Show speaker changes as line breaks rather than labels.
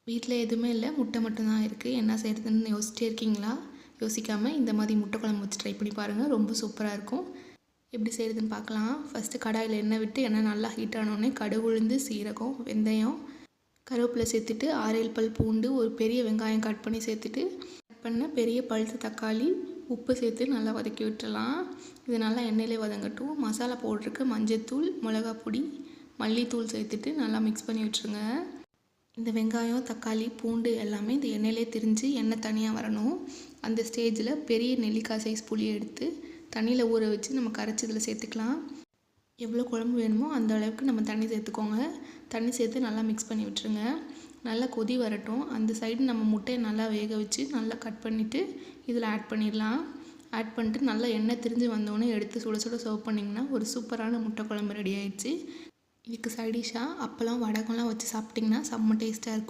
வீட்டில் எதுவுமே இல்லை, முட்டை மட்டும்தான் இருக்குது. என்ன செய்கிறதுன்னு யோசிச்சிட்டே இருக்கீங்களா? யோசிக்காமல் இந்த மாதிரி முட்டை குழம்பு வச்சு ட்ரை பண்ணி பாருங்கள். ரொம்ப சூப்பராக இருக்கும். எப்படி செய்கிறதுன்னு பார்க்கலாம். ஃபஸ்ட்டு கடாயில் எண்ணெய் விட்டு எண்ணெய் நல்லா ஹீட் ஆனோடனே கடுகு, உளுந்து, சீரகம், வெந்தயம், கருவேப்பிலை சேர்த்துட்டு 6-7 பல் பூண்டு, ஒரு பெரிய வெங்காயம் கட் பண்ணி சேர்த்துட்டு கட் பண்ண பெரிய பழுத்த தக்காளி, உப்பு சேர்த்து நல்லா வதக்கி விட்டுடலாம். இது நல்லா எண்ணெயிலே வதங்கட்டும். மசாலா பவுடருக்கு மஞ்சள்தூள், மிளகாப்பொடி, மல்லித்தூள் சேர்த்துட்டு நல்லா மிக்ஸ் பண்ணி விட்டுருங்க. இந்த வெங்காயம், தக்காளி, பூண்டு எல்லாமே இந்த எண்ணெயிலே திரிஞ்சு எண்ணெய் தனியாக வரணும். அந்த ஸ்டேஜில் பெரிய நெல்லிக்காய் சைஸ் புளியை எடுத்து தண்ணியில் ஊற வச்சு நம்ம கரைச்சி இதில் சேர்த்துக்கலாம். எவ்வளோ குழம்பு வேணுமோ அந்த அளவுக்கு நம்ம தண்ணி சேர்த்துக்கோங்க. தண்ணி சேர்த்து நல்லா மிக்ஸ் பண்ணி விட்டுருங்க. நல்லா கொதி வரட்டும். அந்த சைடு நம்ம முட்டையை நல்லா வேக வச்சு நல்லா கட் பண்ணிவிட்டு இதில் ஆட் பண்ணிடலாம். ஆட் பண்ணிட்டு நல்லா எண்ணெய் திரிஞ்சு வந்தோடனே எடுத்து சுட சுட சர்வ் பண்ணிங்கன்னா ஒரு சூப்பரான முட்டை குழம்பு ரெடி ஆயிடுச்சு. இதுக்கு சைடிஷாக அப்பளம், வடகம்லாம் வச்சு சாப்பிட்டிங்கன்னா செம்ம டேஸ்ட்டாக இருக்கும்.